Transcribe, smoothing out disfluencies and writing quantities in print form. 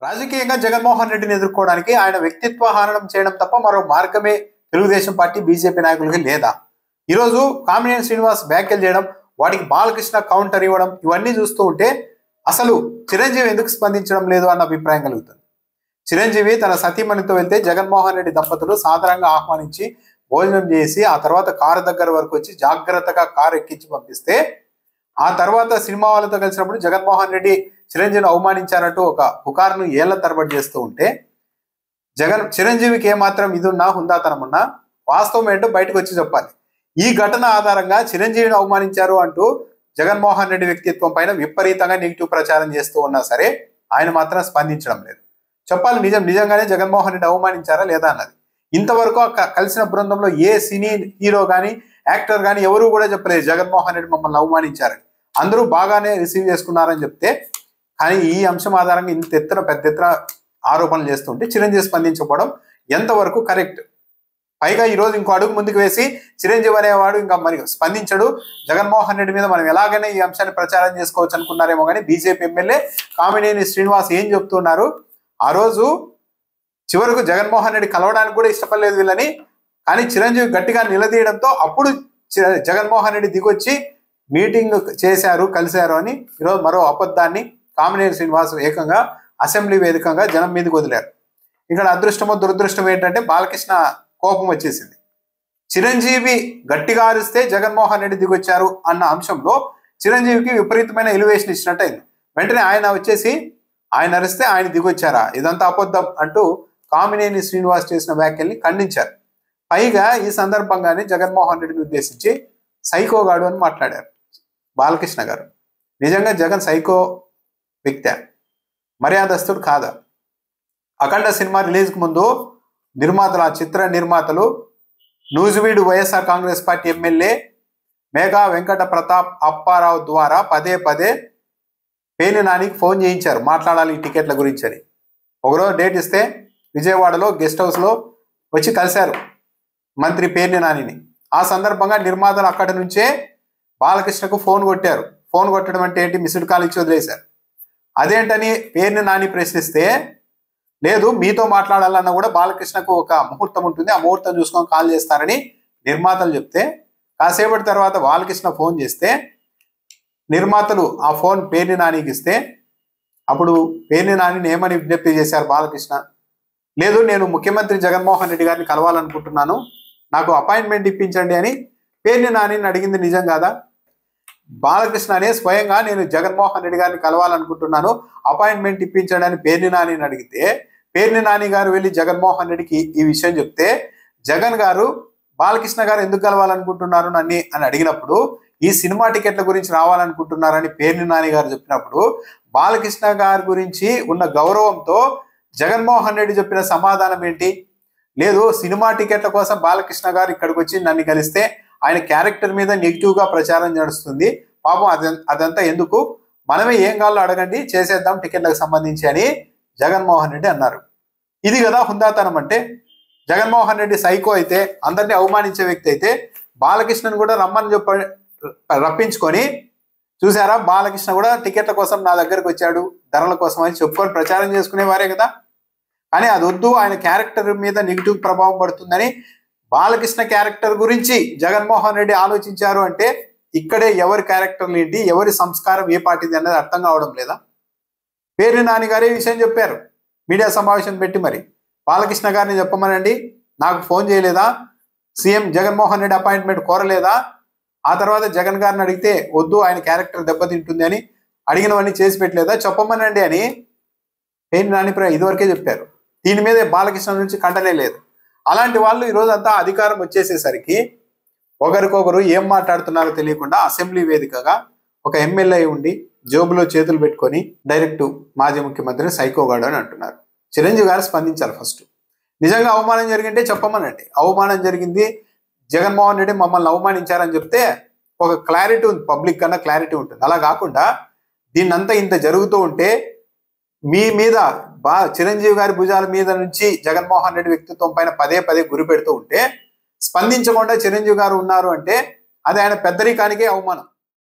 రాజకీయంగా జగన్మోహన్ రెడ్డిని ఎదుర్కోవడానికి ఆయన వ్యక్తిత్వ హననం చేయడం తప్ప మరో మార్గమే తెలుగుదేశం పార్టీ బీజేపీ నాయకులకి లేదా? ఈరోజు కామినేని శ్రీనివాస్ వ్యాఖ్యలు చేయడం, వాటికి బాలకృష్ణ కౌంటర్ ఇవ్వడం, ఇవన్నీ చూస్తూ ఉంటే అసలు చిరంజీవి ఎందుకు స్పందించడం లేదు అన్న అభిప్రాయం కలుగుతుంది. చిరంజీవి తన సతీమణితో వెళ్తే జగన్మోహన్ రెడ్డి దంపతులు సాధారణంగా ఆహ్వానించి భోజనం చేసి ఆ తర్వాత కారు దగ్గర వరకు వచ్చి జాగ్రత్తగా కారు ఎక్కించి పంపిస్తే, ఆ తర్వాత సినిమా వాళ్ళతో కలిసినప్పుడు జగన్మోహన్ రెడ్డి చిరంజీవిని అవమానించారంటూ ఒక పుకారును ఏళ్ల తరబడి చేస్తూ ఉంటే, చిరంజీవికి ఏమాత్రం ఇది ఉన్నా హుందాతనం ఉన్నా వాస్తవం ఏంటో బయటకు వచ్చి చెప్పాలి. ఈ ఘటన ఆధారంగా చిరంజీవిని అవమానించారు అంటూ జగన్మోహన్ రెడ్డి వ్యక్తిత్వం పైన విపరీతంగా నెగిటివ్ ప్రచారం చేస్తూ ఉన్నా సరే ఆయన మాత్రం స్పందించడం లేదు. చెప్పాలి, నిజంగానే జగన్మోహన్ రెడ్డి అవమానించారా లేదా అన్నది. ఇంతవరకు కలిసిన బృందంలో ఏ సినీ హీరో కానీ యాక్టర్ కానీ ఎవరు కూడా చెప్పలేదు జగన్మోహన్ రెడ్డి మమ్మల్ని అవమానించారని. అందరూ బాగానే రిసీవ్ చేసుకున్నారని చెప్తే, కానీ ఈ అంశం ఆధారంగా పెద్ద ఎత్తున ఆరోపణలు చేస్తుంటే చిరంజీవి స్పందించకపోవడం ఎంతవరకు కరెక్ట్? పైగా ఈరోజు ఇంకో అడుగు ముందుకు వేసి చిరంజీవి అనేవాడు ఇంకా మరి స్పందించడు, జగన్మోహన్ రెడ్డి మీద మనం ఎలాగైనా ఈ అంశాన్ని ప్రచారం చేసుకోవచ్చు అనుకున్నారేమో కానీ బీజేపీ ఎమ్మెల్యే కామినేని శ్రీనివాస్ ఏం చెప్తున్నారు, ఆ రోజు చివరకు జగన్మోహన్ రెడ్డి కలవడానికి కూడా ఇష్టపడలేదు వీళ్ళని, కానీ చిరంజీవి గట్టిగా నిలదీయడంతో అప్పుడు జగన్మోహన్ రెడ్డి దిగొచ్చి మీటింగ్ చేశారు, కలిశారు అని ఈరోజు మరో అబద్ధాన్ని కామినేని శ్రీనివాస్ ఏకంగా అసెంబ్లీ వేదికగా జనం మీదకి వదిలారు. ఇక్కడ అదృష్టమో దురదృష్టం ఏంటంటే బాలకృష్ణ కోపం వచ్చేసింది. చిరంజీవి గట్టిగా అరిస్తే జగన్మోహన్ రెడ్డి దిగొచ్చారు అన్న అంశంలో చిరంజీవికి విపరీతమైన ఎలివేషన్ ఇచ్చినట్టయింది. వెంటనే ఆయన వచ్చేసి ఆయన అరిస్తే ఆయన దిగొచ్చారా, ఇదంతా అబద్ధం అంటూ కామినేని శ్రీనివాస్ చేసిన వ్యాఖ్యల్ని ఖండించారు. పైగా ఈ సందర్భంగానే జగన్మోహన్ రెడ్డిని ఉద్దేశించి సైకోగాడు అని మాట్లాడారు బాలకృష్ణ గారు. నిజంగా జగన్ సైకో వ్యక్తి, మర్యాదస్తుడు కాదా? అఖండ సినిమా రిలీజ్కి ముందు ఆ చిత్ర నిర్మాతలు నూజివీడు వైఎస్ఆర్ కాంగ్రెస్ పార్టీ ఎమ్మెల్యే మేఘా వెంకట ప్రతాప్ అప్పారావు ద్వారా పదే పేర్ని నానికి ఫోన్ చేయించారు, మాట్లాడాలి ఈ టికెట్ల గురించి అని. ఒకరోజు డేట్ ఇస్తే విజయవాడలో గెస్ట్ హౌస్లో వచ్చి కలిశారు మంత్రి పేర్ని నానిని. ఆ సందర్భంగా నిర్మాతలు అక్కడి నుంచే బాలకృష్ణకు ఫోన్ కొట్టారు. ఫోన్ కొట్టడం అంటే ఏంటి, మిస్డ్ కాల్ ఇచ్చి వదిలేశారు. అదేంటని పేర్ని నాని ప్రశ్నిస్తే, లేదు మీతో మాట్లాడాలన్నా కూడా బాలకృష్ణకు ఒక ముహూర్తం ఉంటుంది, ఆ ముహూర్తం చూసుకొని కాల్ చేస్తారని నిర్మాతలు చెప్తే, కాసేపటి తర్వాత బాలకృష్ణ ఫోన్ చేస్తే నిర్మాతలు ఆ ఫోన్ పేర్ని నానికి ఇస్తే, అప్పుడు పేర్ని నానిని ఏమని విజ్ఞప్తి చేశారు బాలకృష్ణ, లేదు నేను ముఖ్యమంత్రి జగన్మోహన్ రెడ్డి గారిని కలవాలనుకుంటున్నాను, నాకు అపాయింట్మెంట్ ఇప్పించండి అని పేర్ని నానిని అడిగింది నిజం కాదా? బాలకృష్ణ అనే స్వయంగా నేను జగన్మోహన్ రెడ్డి గారిని కలవాలనుకుంటున్నాను, అపాయింట్మెంట్ ఇప్పించండి అని పేర్ని నానిని అడిగితే, పేర్ని నాని గారు వెళ్ళి జగన్మోహన్ రెడ్డికి ఈ విషయం చెప్తే, జగన్ గారు బాలకృష్ణ గారు ఎందుకు కలవాలనుకుంటున్నారు నన్ను అని అడిగినప్పుడు, ఈ సినిమా టికెట్ల గురించి రావాలనుకుంటున్నారని పేర్ని నాని గారు చెప్పినప్పుడు, బాలకృష్ణ గారి గురించి ఉన్న గౌరవంతో జగన్మోహన్ రెడ్డి చెప్పిన సమాధానం ఏంటి? లేదు సినిమా టికెట్ల కోసం బాలకృష్ణ గారు ఇక్కడికి వచ్చి నన్ను కలిస్తే ఆయన క్యారెక్టర్ మీద నెగిటివ్గా ప్రచారం నడుస్తుంది, పాపం అదంతా ఎందుకు, మనమే ఏం కావాలో అడగండి చేసేద్దాం టికెట్లకు సంబంధించి అని జగన్మోహన్ రెడ్డి అన్నారు. ఇది కదా హుందాతనం అంటే. జగన్మోహన్ రెడ్డి సైకో అయితే, అందరినీ అవమానించే వ్యక్తి అయితే, బాలకృష్ణను కూడా రమ్మని రప్పించుకొని, చూసారా బాలకృష్ణ కూడా టికెట్ల కోసం నా దగ్గరకు వచ్చాడు ధరల కోసం అని చెప్పుకొని ప్రచారం చేసుకునేవారే కదా. కానీ అది వద్దు, ఆయన క్యారెక్టర్ మీద నెగిటివ్ ప్రభావం పడుతుందని బాలకృష్ణ క్యారెక్టర్ గురించి జగన్మోహన్ రెడ్డి ఆలోచించారు అంటే, ఇక్కడే ఎవరి క్యారెక్టర్లు ఏంటి, ఎవరి సంస్కారం ఏ పార్టీది అనేది అర్థం కావడం లేదా? పేర్ని నాని గారు ఈ విషయం చెప్పారు మీడియా సమావేశం పెట్టి, మరి బాలకృష్ణ గారిని చెప్పమనండి, నాకు ఫోన్ చేయలేదా, సీఎం జగన్మోహన్ రెడ్డి అపాయింట్మెంట్ కోరలేదా, ఆ తర్వాత జగన్ గారిని అడిగితే వద్దు ఆయన క్యారెక్టర్ దెబ్బతింటుంది అని అడిగినవన్నీ చేసి పెట్టలేదా, చెప్పమనండి అని పేర్ని నాని ఇదివరకే చెప్పారు. దీని మీద బాలకృష్ణ నుంచి ఖండనే లేదు. అలాంటి వాళ్ళు ఈరోజు అంతా అధికారం వచ్చేసేసరికి ఒకరికొకరు ఏం మాట్లాడుతున్నారో తెలియకుండా అసెంబ్లీ వేదికగా ఒక ఎమ్మెల్యే ఉండి జోబులో చేతులు పెట్టుకొని డైరెక్ట్ మాజీ ముఖ్యమంత్రిని సైకోగాడు అని అంటున్నారు. చిరంజీవి గారు స్పందించాలి. ఫస్ట్ నిజంగా అవమానం జరిగింటే చెప్పమనండి, అవమానం జరిగింది జగన్మోహన్ రెడ్డి మమ్మల్ని అవమానించారని చెప్తే ఒక క్లారిటీ ఉంది, పబ్లిక్ కన్నా క్లారిటీ ఉంటుంది. అలా కాకుండా దీన్నంతా ఇంత జరుగుతూ ఉంటే మీ మీద చిరంజీవి గారి భుజాల మీద నుంచి జగన్మోహన్ రెడ్డి వ్యక్తిత్వం పైన పదే గురి పెడుతూ ఉంటే స్పందించకుండా చిరంజీవి గారు ఉన్నారు అంటే అది ఆయన పెద్దరికానికే అవమానం.